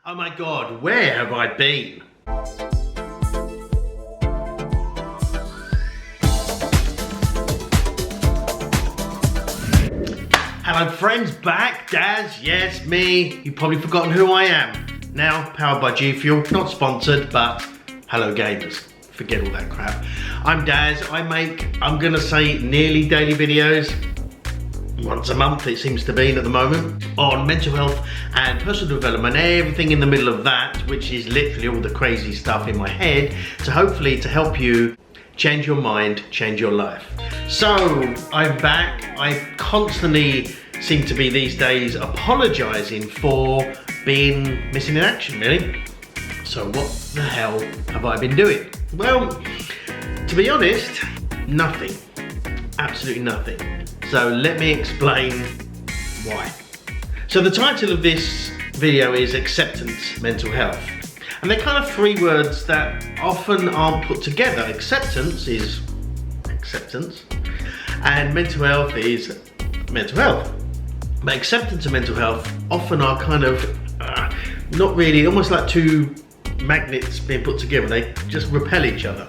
Oh my God, where have I been? Hello friends, back, Daz, yes, me. You've probably forgotten who I am. Now, powered by G Fuel, not sponsored, but hello gamers. Forget all that crap. I'm Daz, I make, I'm gonna say nearly daily videos. Once a month it seems to be at the moment, on mental health and personal development, everything in the middle of that, which is literally all the crazy stuff in my head, to hopefully to help you change your mind, change your life. So I'm back. I constantly seem to be these days apologizing for being missing in action, really. So what the hell have I been doing? Well, to be honest, nothing, absolutely nothing. So let me explain why. So the title of this video is Acceptance, Mental Health. And they're kind of three words that often aren't put together. Acceptance is acceptance, and mental health is mental health. But acceptance and mental health often are kind of not really, almost like two magnets being put together. They just repel each other.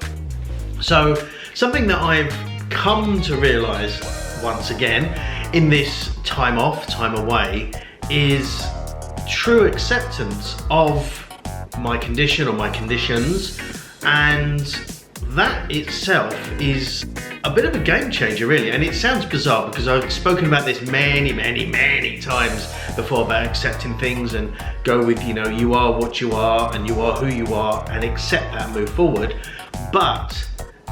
So something that I've come to realize once again in this time off, time away, is true acceptance of my condition or my conditions, and that itself is a bit of a game changer, really. And it sounds bizarre because I've spoken about this many times before about accepting things and go with, you know, you are what you are and you are who you are, and accept that and move forward. But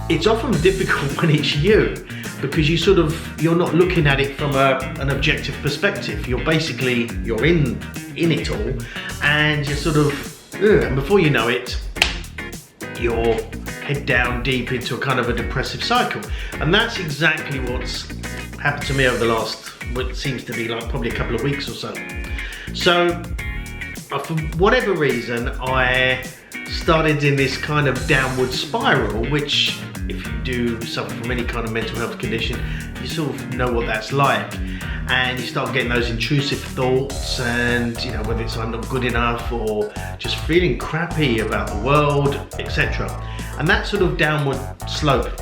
it's often difficult when it's you, because you're not looking at it from an objective perspective. You're basically, you're in it all, and you're sort of, and before you know it, you're head down deep into a kind of a depressive cycle. And that's exactly what's happened to me over the last, what seems to be like probably a couple of weeks or so. So for whatever reason, I started in this kind of downward spiral, which if you do suffer from any kind of mental health condition, you sort of know what that's like. And you start getting those intrusive thoughts, and you know, whether it's I'm not good enough or just feeling crappy about the world, etc. And that sort of downward slope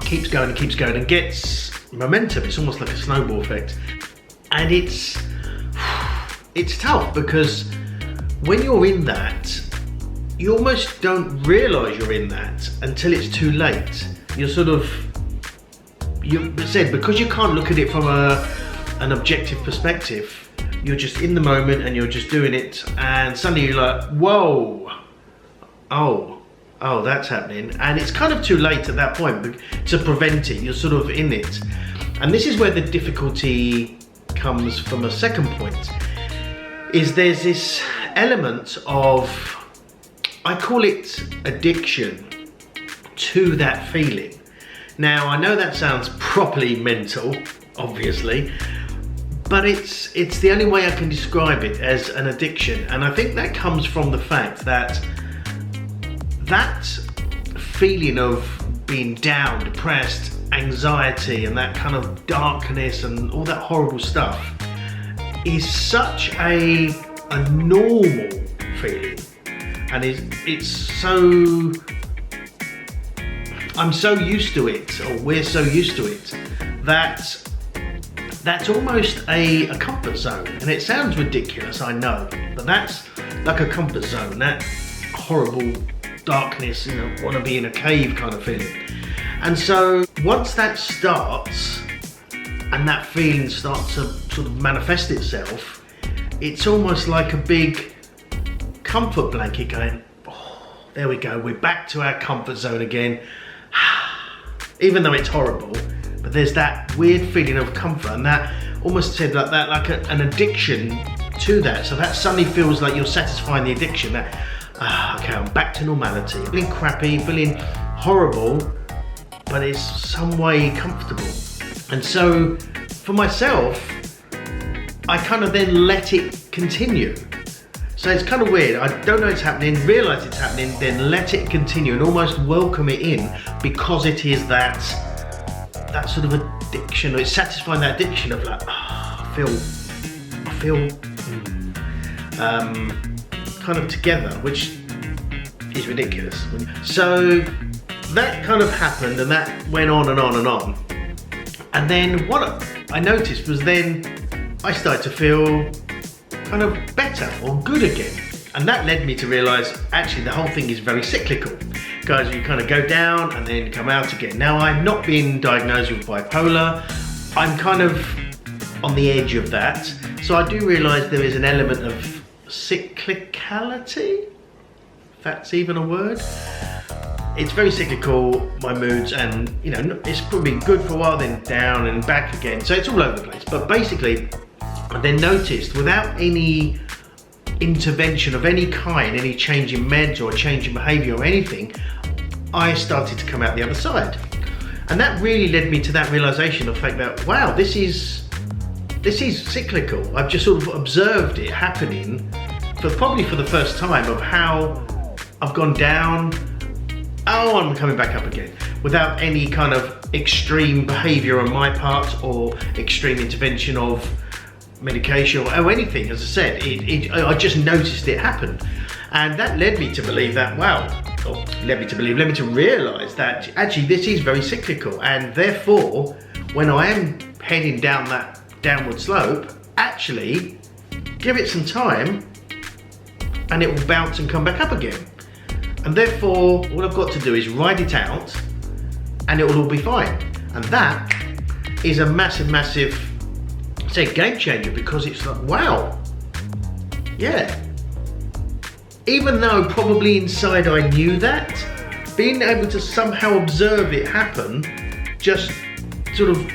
keeps going and gets momentum. It's almost like a snowball effect. And it's tough, because when you're in that, you almost don't realise you're in that until it's too late. You're sort of, you said, because you can't look at it from an objective perspective, you're just in the moment and you're just doing it, and suddenly you're like, whoa, oh, that's happening. And it's kind of too late at that point to prevent it. You're sort of in it. And this is where the difficulty comes from. A second point is there's this element of, I call it addiction to that feeling. Now, I know that sounds properly mental, obviously, but it's the only way I can describe it, as an addiction. And I think that comes from the fact that that feeling of being down, depressed, anxiety, and that kind of darkness and all that horrible stuff is such a normal feeling. And it's so, I'm so used to it, or we're so used to it, that that's almost a comfort zone. And it sounds ridiculous, I know, but that's like a comfort zone, that horrible darkness, you know, want to be in a cave kind of feeling. And so once that starts, and that feeling starts to sort of manifest itself, it's almost like a big comfort blanket going, oh, there we go, we're back to our comfort zone again. Even though it's horrible, but there's that weird feeling of comfort, and that almost said like that, like an addiction to that. So that suddenly feels like you're satisfying the addiction, that okay, I'm back to normality, feeling crappy, feeling horrible, but it's some way comfortable. And so for myself, I kind of then let it continue. So it's kind of weird. I don't know it's happening, realise it's happening, then let it continue and almost welcome it in, because it is that sort of addiction, or it's satisfying that addiction of like, I feel kind of together, which is ridiculous. So that kind of happened, and that went on and on and on. And then what I noticed was then I started to feel kind of better or good again. And that led me to realize actually the whole thing is very cyclical. Guys, you kind of go down and then come out again. Now, I've not been diagnosed with bipolar. I'm kind of on the edge of that. So I do realize there is an element of cyclicality, if that's even a word. It's very cyclical, my moods, and you know, it's probably good for a while, then down and back again. So it's all over the place. But basically, I then noticed without any intervention of any kind, any change in meds or a change in behavior or anything, I started to come out the other side. And that really led me to that realization of the fact that, wow, this is cyclical. I've just sort of observed it happening probably for the first time, of how I've gone down, oh, I'm coming back up again, without any kind of extreme behavior on my part or extreme intervention of medication or anything. As I said, I just noticed it happen. And that led me to believe that, led me to realize that actually this is very cyclical, and therefore when I am heading down that downward slope, actually give it some time and it will bounce and come back up again. And therefore all I've got to do is ride it out and it will all be fine. And that is a massive game changer, because it's like, wow, yeah. Even though probably inside I knew that, being able to somehow observe it happen just sort of,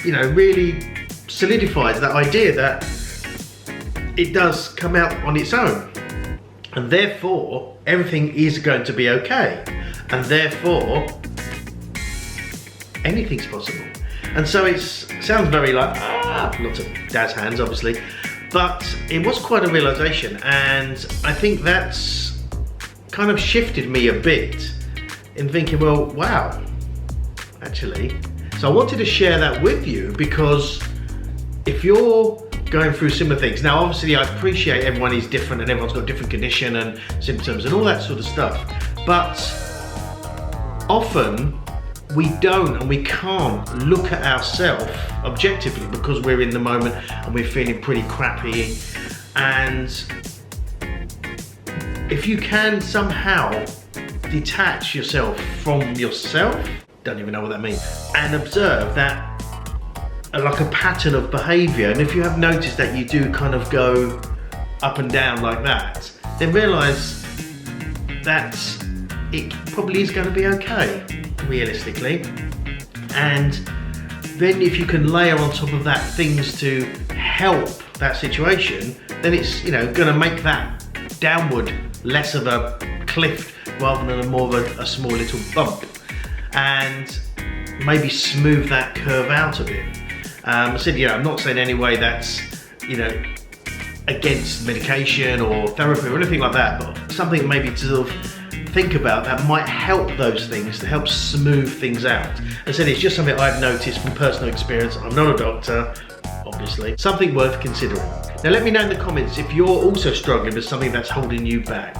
you know, really solidifies that idea that it does come out on its own. And therefore, everything is going to be okay. And therefore, anything's possible. And so it sounds very like, lots of Daz hands, obviously. But it was quite a realization, and I think that's kind of shifted me a bit in thinking, well, wow, actually. So I wanted to share that with you, because if you're going through similar things, now obviously I appreciate everyone is different and everyone's got different condition and symptoms and all that sort of stuff, but often we don't and we can't look at ourselves objectively because we're in the moment and we're feeling pretty crappy. And if you can somehow detach yourself from yourself, don't even know what that means, and observe that like a pattern of behavior, and if you have noticed that you do kind of go up and down like that, then realize that it probably is going to be okay, realistically. And then if you can layer on top of that things to help that situation, then it's, you know, going to make that downward less of a cliff rather than more of a small little bump, and maybe smooth that curve out a bit. I said, you know, I'm not saying anyway that's, you know, against medication or therapy or anything like that, but something maybe to sort of think about that might help those things, to help smooth things out. I said, it's just something I've noticed from personal experience. I'm not a doctor, obviously. Something worth considering. Now let me know in the comments if you're also struggling with something that's holding you back.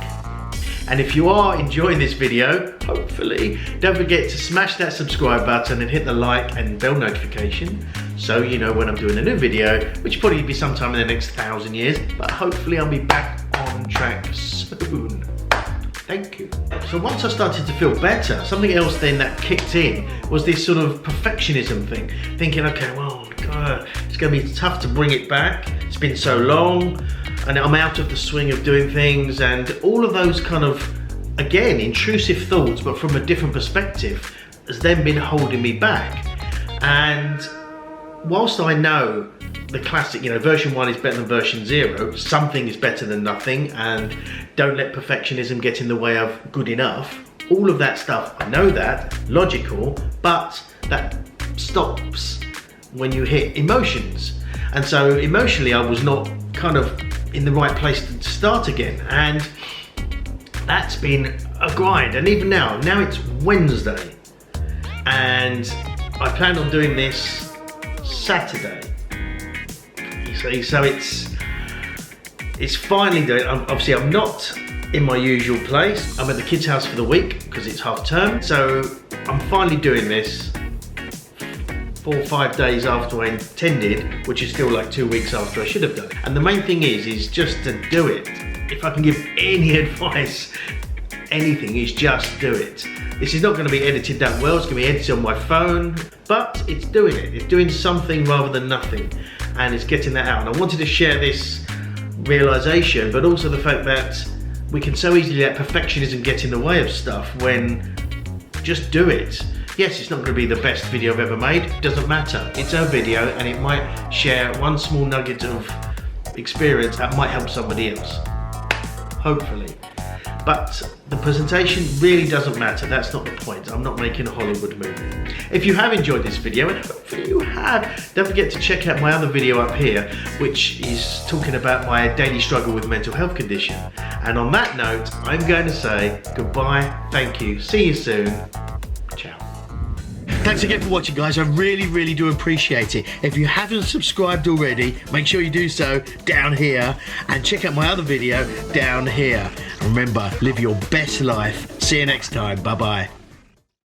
And if you are enjoying this video, hopefully, don't forget to smash that subscribe button and hit the like and bell notification so you know when I'm doing a new video, which will probably be sometime in the next 1,000 years, but hopefully I'll be back on track soon. Thank you. So once I started to feel better, something else then that kicked in was this sort of perfectionism thing. Thinking, okay, well, God, it's going to be tough to bring it back. It's been so long, and I'm out of the swing of doing things, and all of those kind of, again, intrusive thoughts, but from a different perspective, has then been holding me back. And whilst I know the classic, you know, version 1 is better than version 0, something is better than nothing, and don't let perfectionism get in the way of good enough, all of that stuff, I know that, logical, but that stops when you hit emotions. And so emotionally I was not kind of in the right place to start again, and that's been a grind. And even now it's Wednesday, and I plan on doing this Saturday. So it's It's finally doing it. Obviously, I'm not in my usual place. I'm at the kids' house for the week because it's half term. So I'm finally doing this 4 or 5 days after I intended, which is still like 2 weeks after I should have done it. And the main thing is just to do it. If I can give any advice, anything, is just do it. This is not going to be edited that well. It's going to be edited on my phone, but it's doing it. It's doing something rather than nothing, and it's getting that out. And I wanted to share this realization, but also the fact that we can so easily let perfectionism get in the way of stuff when just do it. Yes, it's not going to be the best video I've ever made. It doesn't matter. It's a video, and it might share one small nugget of experience that might help somebody else, hopefully. But the presentation really doesn't matter. That's not the point. I'm not making a Hollywood movie. If you have enjoyed this video, and hopefully you have, don't forget to check out my other video up here, which is talking about my daily struggle with mental health condition. And on that note, I'm going to say goodbye, thank you, see you soon, ciao. Thanks again for watching, guys. I really do appreciate it. If you haven't subscribed already, make sure you do so down here, and check out my other video down here. Remember, live your best life. See you next time. Bye-bye.